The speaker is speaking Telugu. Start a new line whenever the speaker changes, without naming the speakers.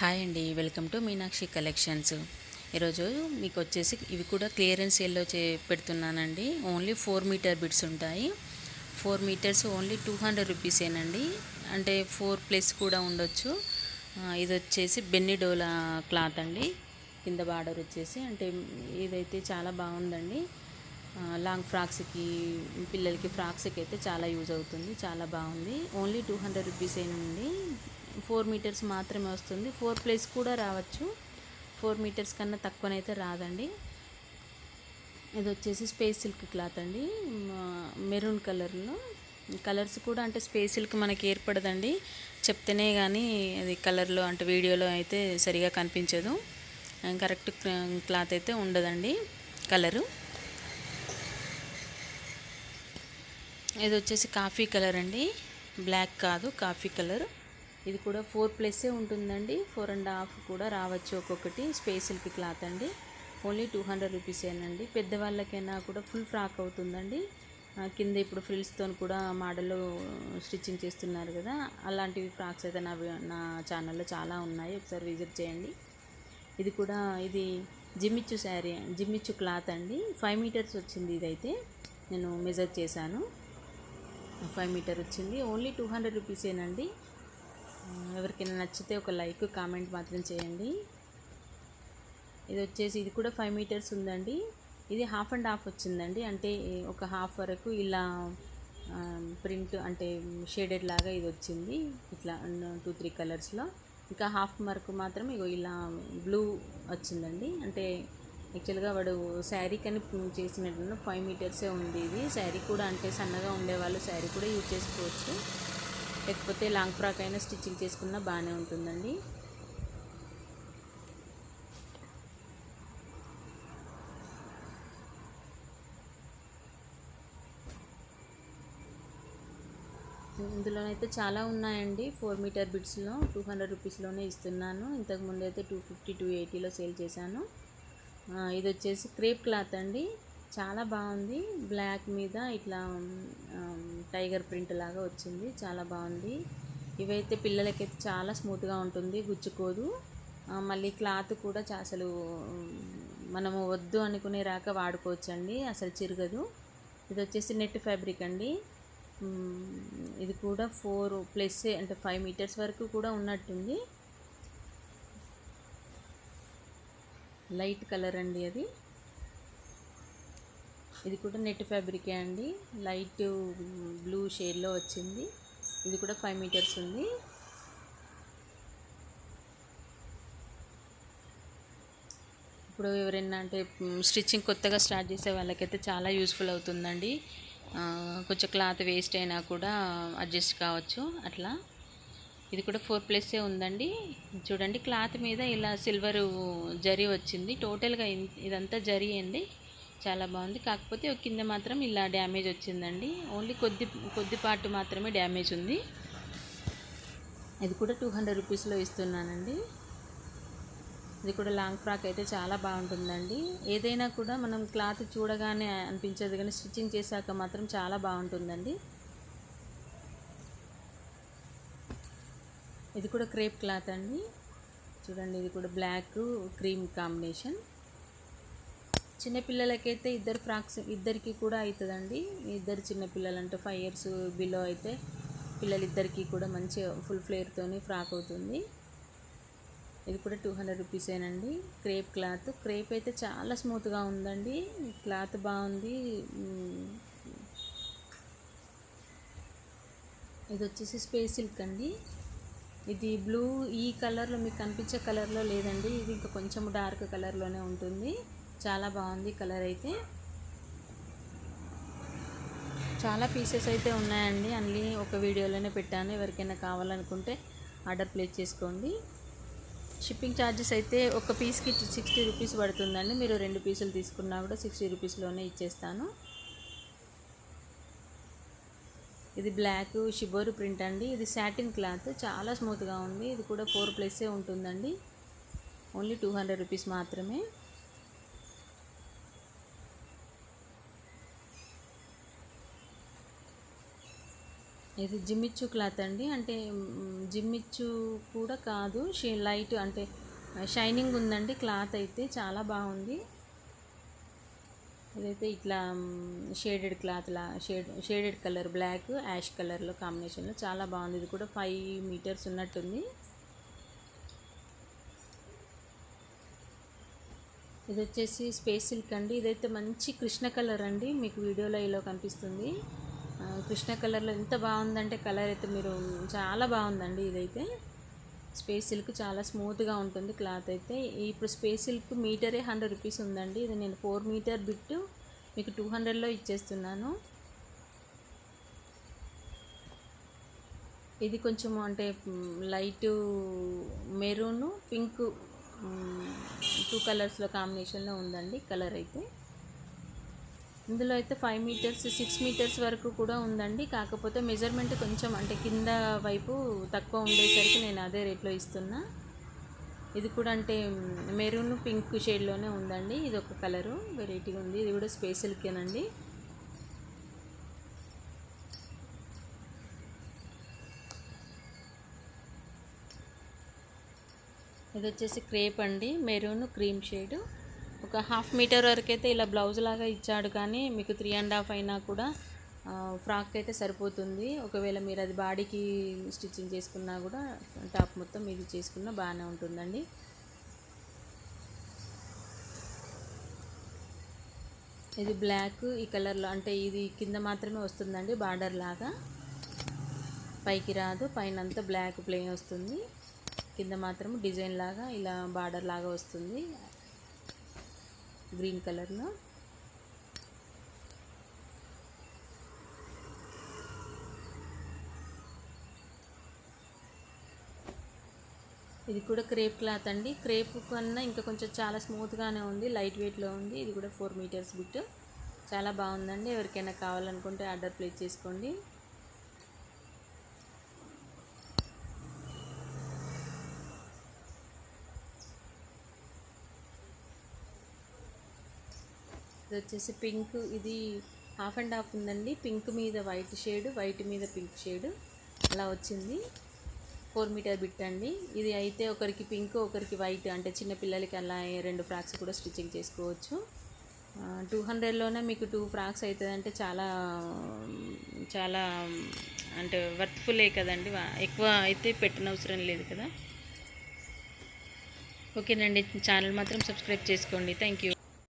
హాయ్ అండి, వెల్కమ్ టు మీనాక్షి కలెక్షన్స్. ఈరోజు మీకు వచ్చేసి ఇవి కూడా క్లియరెన్స్ సేల్లో పెడుతున్నానండి. ఓన్లీ 4 మీటర్ బిట్స్ ఉంటాయి. 4 మీటర్స్ ఓన్లీ 200 రూపీసేనండి. అంటే 4+ కూడా ఉండొచ్చు. ఇది వచ్చేసి బెన్నిడోలా క్లాత్ అండి. కింద బార్డర్ వచ్చేసి అంటే ఇదైతే చాలా బాగుందండి. లాంగ్ ఫ్రాక్స్కి, పిల్లలకి ఫ్రాక్స్కి అయితే చాలా యూజ్ అవుతుంది. చాలా బాగుంది. ఓన్లీ 200 రూపీసేనండి. 4 మీటర్స్ మాత్రమే వస్తుంది. 4+ కూడా రావచ్చు. 4 మీటర్స్ కన్నా తక్కువనైతే రాదండి. ఇది వచ్చేసి స్పేస్ సిల్క్ క్లాత్ అండి. మెరూన్ కలర్లో. కలర్స్ కూడా అంటే స్పేస్ సిల్క్ మనకి ఏర్పడదండి, చెప్తేనే కానీ అది కలర్లో అంటే వీడియోలో అయితే సరిగా కనిపించదు. కరెక్ట్ క్లాత్ అయితే ఉండదండి కలరు. ఇది వచ్చేసి కాఫీ కలర్ అండి, బ్లాక్ కాదు, కాఫీ కలర్. ఇది కూడా 4+ ఉంటుందండి. 4.5 కూడా రావచ్చు ఒక్కొక్కటి. స్పేస్ సిల్క్ క్లాత్ అండి. ఓన్లీ 200 రూపీసేనండి. పెద్దవాళ్ళకైనా కూడా ఫుల్ ఫ్రాక్ అవుతుందండి. కింద ఇప్పుడు ఫ్రిల్స్తో కూడా మోడల్ స్టిచ్చింగ్ చేస్తున్నారు కదా, అలాంటివి ఫ్రాక్స్ అయితే నా ఛానల్లో చాలా ఉన్నాయి. ఒకసారి విజిట్ చేయండి. ఇది కూడా ఇది జిమ్మిచ్చు శారీ, జిమ్మిచ్చు క్లాత్ అండి. 5 మీటర్స్ వచ్చింది. ఇదైతే నేను మెజర్ చేశాను. 5 మీటర్ వచ్చింది. ఓన్లీ 200 రూపీసేనండి. ఎవరికైనా నచ్చితే ఒక లైక్, కామెంట్ మాత్రం చేయండి. ఇది వచ్చేసి ఇది కూడా 5 మీటర్స్ ఉందండి. ఇది 1/2 వచ్చిందండి. అంటే ఒక హాఫ్ వరకు ఇలా ప్రింట్ అంటే షేడెడ్ లాగా ఇది వచ్చింది. ఇట్లా 2-3 కలర్స్లో. ఇంకా హాఫ్ వరకు మాత్రం ఇగో ఇలా బ్లూ వచ్చిందండి. అంటే యాక్చువల్గా వాడు శారీ కానీ చేసినట్టు 5 మీటర్సే ఉంది. ఇది శారీ కూడా అంటే సన్నగా ఉండేవాళ్ళు శారీ కూడా యూజ్ చేసుకోవచ్చు. లేకపోతే లాంగ్ ఫ్రాక్ అయినా స్టిచ్చింగ్ చేసుకున్నా బాగానే ఉంటుందండి. ఇందులోనైతే చాలా ఉన్నాయండి. 4 మీటర్ బిట్స్లో 200 రూపీస్లోనే ఇస్తున్నాను. ఇంతకుముందు అయితే 250, 280లో సేల్ చేశాను. ఇది వచ్చేసి క్రేప్ క్లాత్ అండి. చాలా బాగుంది. బ్లాక్ మీద ఇట్లా టైగర్ ప్రింట్ లాగా వచ్చింది. చాలా బాగుంది. ఇవైతే పిల్లలకైతే చాలా స్మూత్గా ఉంటుంది, గుచ్చుకోదు. మళ్ళీ క్లాత్ కూడా అసలు మనము వద్దు అనుకునే రాక వాడుకోవచ్చండి, అసలు చిరగదు. ఇది వచ్చేసి నెట్ ఫ్యాబ్రిక్ అండి. ఇది కూడా 4+ అంటే 5 మీటర్స్ వరకు కూడా ఉన్నట్టుంది. లైట్ కలర్ అండి అది. ఇది కూడా నెట్ ఫ్యాబ్రికే అండి. లైట్ బ్లూ షేడ్లో వచ్చింది. ఇది కూడా 5 మీటర్స్ ఉంది. ఇప్పుడు ఎవరైనా అంటే స్టిచ్చింగ్ కొత్తగా స్టార్ట్ చేసే వాళ్ళకైతే చాలా యూస్ఫుల్ అవుతుందండి. కొంచెం క్లాత్ వేస్ట్ అయినా కూడా అడ్జస్ట్ కావచ్చు అట్లా. ఇది కూడా 4+ ఉందండి. చూడండి, క్లాత్ మీద ఇలా సిల్వర్ జరీ వచ్చింది. టోటల్గా ఇదంతా జరీ అండి. చాలా బాగుంది. కాకపోతే కింద మాత్రం ఇలా డ్యామేజ్ వచ్చిందండి. ఓన్లీ కొద్ది పార్ట్ మాత్రమే డ్యామేజ్ ఉంది. ఇది కూడా 200 రూపీస్లో ఇస్తున్నానండి. ఇది కూడా లాంగ్ ఫ్రాక్ అయితే చాలా బాగుంటుందండి. ఏదైనా కూడా మనం క్లాత్ చూడగానే అనిపించదు, కానీ స్టిచ్చింగ్ చేశాక మాత్రం చాలా బాగుంటుందండి. ఇది కూడా క్రేప్ క్లాత్ అండి. చూడండి, ఇది కూడా బ్లాక్ క్రీమ్ కాంబినేషన్. చిన్నపిల్లలకైతే ఇద్దరికి కూడా అవుతుందండి. ఇద్దరు చిన్నపిల్లలు అంటే 5 ఇయర్స్ బిలో అయితే పిల్లలిద్దరికీ కూడా మంచి ఫుల్ ఫ్లేర్తోని ఫ్రాక్ అవుతుంది. ఇది కూడా 200 రూపీసేనండి. Crepe cloth. క్రేప్ అయితే చాలా స్మూత్గా ఉందండి. క్లాత్ బాగుంది. ఇది వచ్చేసి స్పేస్ సిల్క్ అండి. ఇది బ్లూ, ఈ కలర్లో మీకు కనిపించే కలర్లో లేదండి. ఇది ఇంకా కొంచెం డార్క్ కలర్లోనే ఉంటుంది. చాలా బాగుంది కలర్ అయితే. చాలా పీసెస్ అయితే ఉన్నాయండి. అన్నీ ఒక వీడియోలోనే పెట్టాను. ఎవరికైనా కావాలనుకుంటే ఆర్డర్ ప్లేస్ చేసుకోండి. షిప్పింగ్ ఛార్జెస్ అయితే ఒక పీస్కి 60 రూపీస్ పడుతుందండి. మీరు 2 పీసులు తీసుకున్నా కూడా 60 రూపీస్లోనే ఇచ్చేస్తాను. ఇది బ్లాక్ షిబోరు ప్రింట్ అండి. ఇది సాటిన్ క్లాత్, చాలా స్మూత్గా ఉంది. ఇది కూడా 4+ ఉంటుందండి. ఓన్లీ 200 రూపీస్ మాత్రమే. ఇది జిమ్మిచ్చు క్లాత్ అండి. అంటే జిమ్మిచ్చు కూడా కాదు, లైట్ అంటే షైనింగ్ ఉందండి. క్లాత్ అయితే చాలా బాగుంది. ఇదైతే ఇట్లా షేడెడ్ క్లాత్లా షేడెడ్ కలర్ బ్లాక్ యాష్ కలర్లో కాంబినేషన్లో చాలా బాగుంది. ఇది కూడా 5 మీటర్స్ ఉన్నట్టుంది. ఇది వచ్చేసి స్పేస్ సిల్క్ అండి. ఇదైతే మంచి కృష్ణ కలర్ అండి. మీకు వీడియోలో ఇలా కనిపిస్తుంది. కృష్ణ కలర్లో ఎంత బాగుందంటే కలర్ అయితే మీరు చాలా బాగుందండి. ఇదైతే స్పేస్ సిల్క్ చాలా స్మూత్గా ఉంటుంది క్లాత్ అయితే. ఇప్పుడు స్పేస్ సిల్క్ మీటరే 100 రూపీస్ ఉందండి. ఇది నేను 4 మీటర్ బిట్టు మీకు 200లో ఇచ్చేస్తున్నాను. ఇది కొంచెం అంటే లైట్ మెరూన్ పింక్ 2 కలర్స్లో కాంబినేషన్లో ఉందండి కలర్ అయితే. ఇందులో అయితే 5 మీటర్స్ 6 మీటర్స్ వరకు కూడా ఉందండి. కాకపోతే మెజర్మెంట్ కొంచెం అంటే కింద వైపు తక్కువ ఉండేసరికి నేను అదే రేట్లో ఇస్తున్నా. ఇది కూడా అంటే మెరూన్ పింక్ షేడ్లోనే ఉందండి. ఇది ఒక కలరు వెరైటీగా ఉంది. ఇది కూడా స్పేస్ సిల్కేనండి. ఇది వచ్చేసి క్రేప్ అండి, మెరూన్ క్రీమ్ షేడ్. ఒక 1/2 మీటర్ వరకు అయితే ఇలా బ్లౌజ్ లాగా ఇచ్చాడు, కానీ మీకు 3.5 అయినా కూడా ఫ్రాక్ అయితే సరిపోతుంది. ఒకవేళ మీరు అది బాడీకి స్టిచ్చింగ్ చేసుకున్నా కూడా టాప్ మొత్తం ఇది చేసుకున్నా బాగానే ఉంటుందండి. ఇది బ్లాక్ ఈ కలర్లో అంటే ఇది కింద మాత్రమే వస్తుందండి, బార్డర్ లాగా పైకి రాదు. పైన అంతా బ్లాక్ ప్లెయిన్ వస్తుంది, కింద మాత్రం డిజైన్ లాగా ఇలా బార్డర్ లాగా వస్తుంది గ్రీన్ కలర్లో. ఇది కూడా క్రేప్ క్లాత్ అండి. క్రేప్ కన్నా ఇంకా కొంచెం చాలా స్మూత్గానే ఉంది, లైట్ వెయిట్లో ఉంది. ఇది కూడా 4 మీటర్స్ బిట్ చాలా బాగుందండి. ఎవరికైనా కావాలనుకుంటే ఆర్డర్ ప్లేస్ చేసుకోండి. ఇది వచ్చేసి పింక్, ఇది 1/2 ఉందండి. పింక్ మీద వైట్ షేడ్, వైట్ మీద పింక్ షేడ్ అలా వచ్చింది. 4 మీటర్ బిట్ అండి. ఇది అయితే ఒకరికి పింక్ ఒకరికి వైట్ అంటే చిన్నపిల్లలకి అలా 2 ఫ్రాక్స్ కూడా స్టిచ్చింగ్ చేసుకోవచ్చు. 200లోనే మీకు 2 ఫ్రాక్స్ అవుతుంది అంటే చాలా చాలా అంటే వర్త్ఫుల్లే కదండి. ఎక్కువ అయితే పెట్టనవసరం లేదు కదా. ఓకేనండి, ఛానల్ మాత్రం సబ్స్క్రైబ్ చేసుకోండి. Thank you.